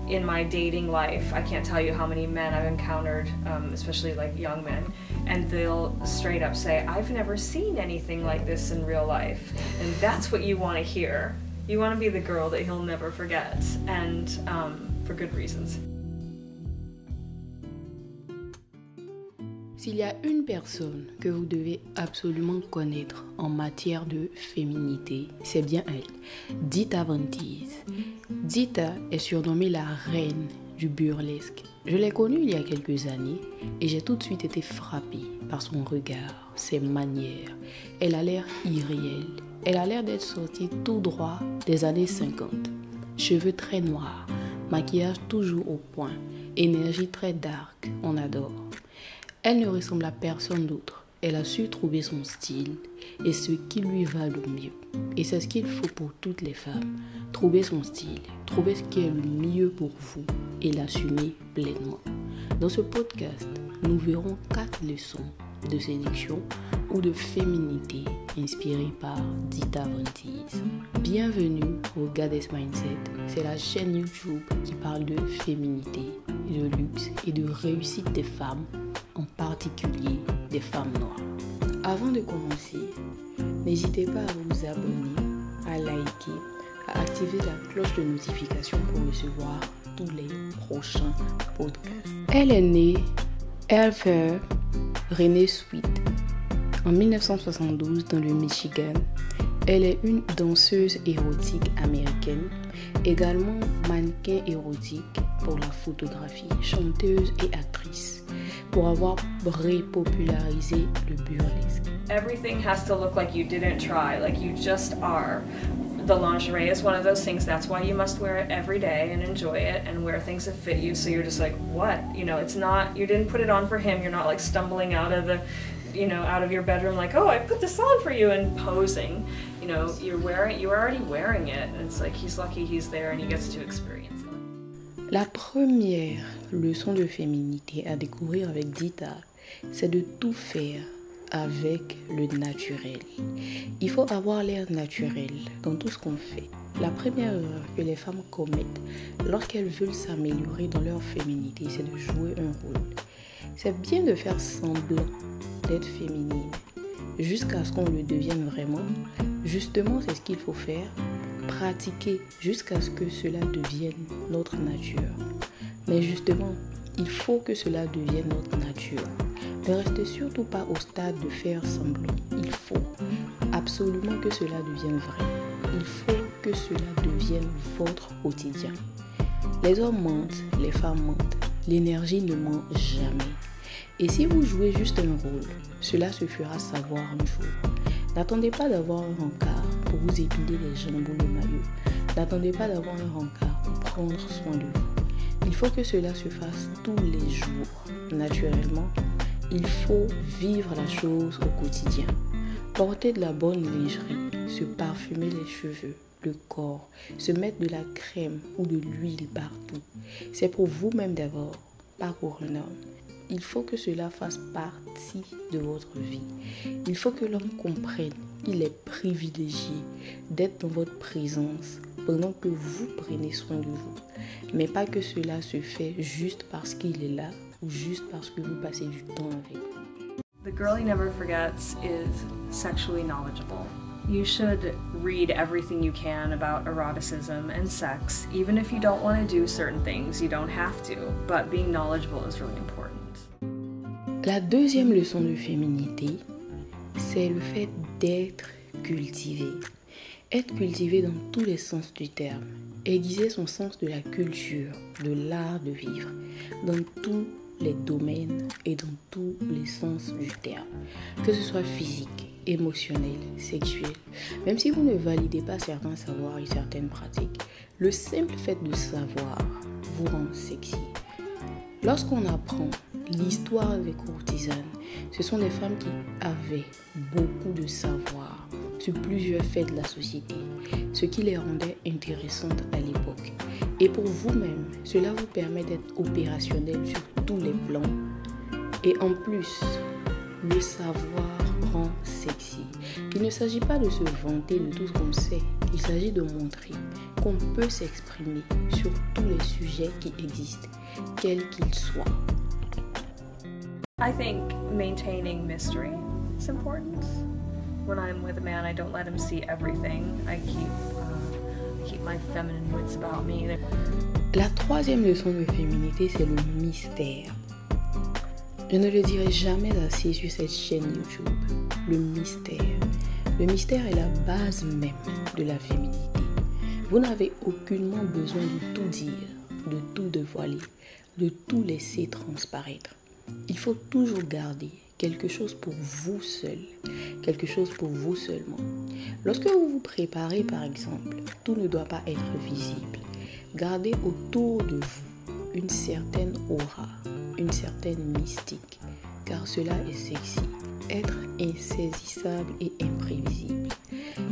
in my dating life, I can't tell you how many men I've encountered, especially like young men, and they'll straight up say, I've never seen anything like this in real life. And that's what you want to hear. You want to be the girl that he'll never forget, and for good reasons. S'il y a une personne que vous devez absolument connaître en matière de féminité, c'est bien elle, Dita Von Teese. Dita est surnommée la reine du burlesque. Je l'ai connue il y a quelques années et j'ai tout de suite été frappée par son regard, ses manières. Elle a l'air irréelle. Elle a l'air d'être sortie tout droit des années 50. Cheveux très noirs, maquillage toujours au point, énergie très dark, on adore. Elle ne ressemble à personne d'autre. Elle a su trouver son style et ce qui lui va le mieux. Et c'est ce qu'il faut pour toutes les femmes. Trouver son style, trouver ce qui est le mieux pour vous et l'assumer pleinement. Dans ce podcast, nous verrons 4 leçons de séduction ou de féminité inspirées par Dita Von Teese. Bienvenue au Goddess Mindset. C'est la chaîne YouTube qui parle de féminité, de luxe et de réussite des femmes, en particulier des femmes noires. Avant de commencer, n'hésitez pas à vous abonner, à liker, à activer la cloche de notification pour recevoir tous les prochains podcasts. Elle est née Heather Renee Sweet en 1972 dans le Michigan. Elle est une danseuse érotique américaine, également mannequin érotique pour la photographie, chanteuse et actrice, pour avoir repopularisé le burlesque. Everything has to look like you didn't try, like you just are. The lingerie is one of those things, that's why you must wear it every day and enjoy it and wear things that fit you, so you're just like, what? You know, it's not, you didn't put it on for him, you're not like stumbling out of the, you know, out of your bedroom like, oh, I put this on for you and posing. You know, you're already wearing it, and it's like he's lucky he's there and he gets to experience it. La première leçon de féminité à découvrir avec Dita, c'est de tout faire avec le naturel. Il faut avoir l'air naturel dans tout ce qu'on fait. La première erreur que les femmes commettent lorsqu'elles veulent s'améliorer dans leur féminité, c'est de jouer un rôle. C'est bien de faire semblant d'être féminine jusqu'à ce qu'on le devienne vraiment. Justement, c'est ce qu'il faut faire. Pratiquer jusqu'à ce que cela devienne notre nature. Mais justement, il faut que cela devienne notre nature. Ne restez surtout pas au stade de faire semblant. Il faut absolument que cela devienne vrai. Il faut que cela devienne votre quotidien. Les hommes mentent, les femmes mentent. L'énergie ne ment jamais. Et si vous jouez juste un rôle, cela se fera savoir un jour. N'attendez pas d'avoir un rencard pour vous épiler les jambes ou le maillot. N'attendez pas d'avoir un rencard pour prendre soin de vous. Il faut que cela se fasse tous les jours, naturellement. Il faut vivre la chose au quotidien. Porter de la bonne lingerie, se parfumer les cheveux, le corps, se mettre de la crème ou de l'huile partout. C'est pour vous-même d'abord, pas pour un homme. Il faut que cela fasse partie de votre vie. Il faut que l'homme comprenne qu'il est privilégié d'être dans votre présence pendant que vous prenez soin de vous. Mais pas que cela se fait juste parce qu'il est là ou juste parce que vous passez du temps avec lui. The girl he never forgets is sexually knowledgeable. You should read everything you can about eroticism and sex. Even if you don't want to do certain things, you don't have to. But being knowledgeable is really important. La deuxième leçon de féminité, c'est le fait d'être cultivé. Être cultivé dans tous les sens du terme. Aiguiser son sens de la culture, de l'art de vivre, dans tous les domaines et dans tous les sens du terme. Que ce soit physique, émotionnel, sexuel. Même si vous ne validez pas certains savoirs et certaines pratiques, le simple fait de savoir vous rend sexy. Lorsqu'on apprend l'histoire des courtisanes, ce sont des femmes qui avaient beaucoup de savoir sur plusieurs faits de la société, ce qui les rendait intéressantes à l'époque. Et pour vous-même, cela vous permet d'être opérationnel sur tous les plans. Et en plus, le savoir rend sexy. Il ne s'agit pas de se vanter de tout ce qu'on sait. Il s'agit de montrer qu'on peut s'exprimer sur tous les sujets qui existent, quels qu'ils soient. I think maintaining mystery is important. When I'm with a man, I don't let him see everything. I keep my feminine wits about me. La troisième leçon de féminité, c'est le mystère. Je ne le dirai jamais assez sur cette chaîne YouTube. Le mystère. Le mystère est la base même de la féminité. Vous n'avez aucunement besoin de tout dire, de tout dévoiler, de tout laisser transparaître. Il faut toujours garder quelque chose pour vous seul, quelque chose pour vous seulement. Lorsque vous vous préparez, par exemple, tout ne doit pas être visible. Gardez autour de vous une certaine aura, une certaine mystique, car cela est sexy. Être insaisissable et imprévisible.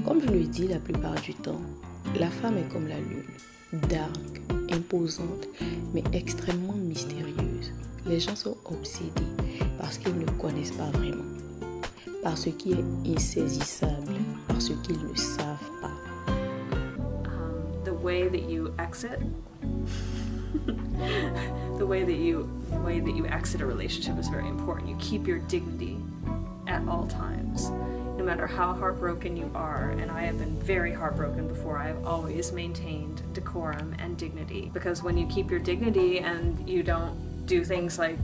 Comme je le dis la plupart du temps, la femme est comme la lune, dark, imposante, mais extrêmement mystérieuse. Les gens sont obsédés parce qu'ils ne connaissent pas vraiment, par ce qui est insaisissable, par ce qu'ils ne savent pas. The way that you exit, the way that you exit a relationship is very important. You keep your dignity at all times, no matter how heartbroken you are. And I have been very heartbroken before. I have always maintained decorum and dignity, because when you keep your dignity and you don't do things like,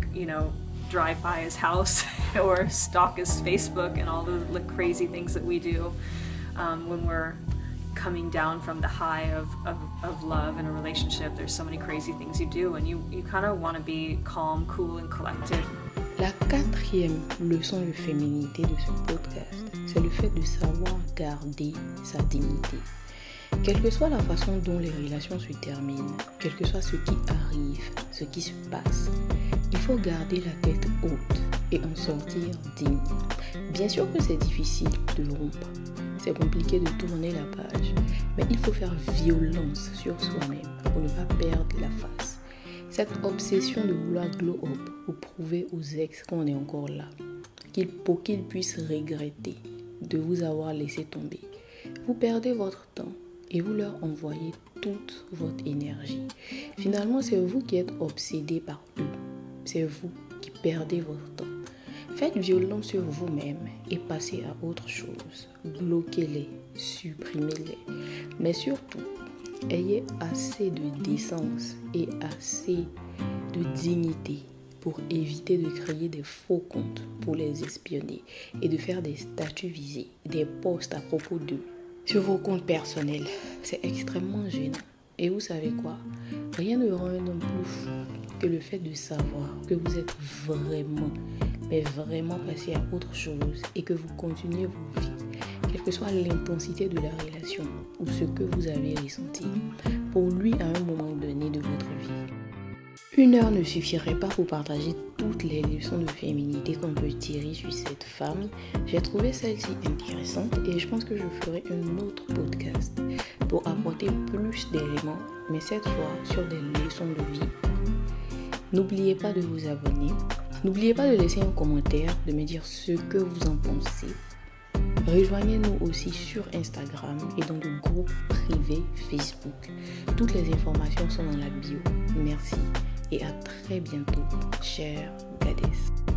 drive by his house or stalk his Facebook and all the crazy things that we do when we're coming down from the high of love in a relationship. There's so many crazy things you do, and you kind of want to be calm, cool, and collected. La quatrième leçon de féminité de ce podcast, c'est le fait de savoir garder sa dignité. Quelle que soit la façon dont les relations se terminent, quel que soit ce qui arrive, ce qui se passe, il faut garder la tête haute et en sortir digne. Bien sûr que c'est difficile de rompre, c'est compliqué de tourner la page, mais il faut faire violence sur soi-même pour ne pas perdre la face. Cette obsession de vouloir glow up ou prouver aux ex qu'on est encore là, pour qu'ils puissent regretter de vous avoir laissé tomber. Vous perdez votre temps et vous leur envoyez toute votre énergie. Finalement, c'est vous qui êtes obsédé par eux. C'est vous qui perdez votre temps. Faites violence sur vous-même et passez à autre chose. Bloquez-les, supprimez-les. Mais surtout, ayez assez de décence et assez de dignité pour éviter de créer des faux comptes pour les espionner et de faire des statuts visés, des posts à propos d'eux sur vos comptes personnels. C'est extrêmement gênant. Et vous savez quoi? Rien ne rend un homme plus fou que le fait de savoir que vous êtes vraiment, mais vraiment passé à autre chose et que vous continuez vos vies, quelle que soit l'intensité de la relation ou ce que vous avez ressenti pour lui à un moment donné de votre vie. 1 heure ne suffirait pas pour partager toutes les leçons de féminité qu'on peut tirer sur cette femme. J'ai trouvé celle-ci intéressante et je pense que je ferai un autre podcast pour apporter plus d'éléments, mais cette fois sur des leçons de vie. N'oubliez pas de vous abonner. N'oubliez pas de laisser un commentaire, de me dire ce que vous en pensez. Rejoignez-nous aussi sur Instagram et dans le groupe privé Facebook. Toutes les informations sont dans la bio. Merci et à très bientôt, chère Gadès.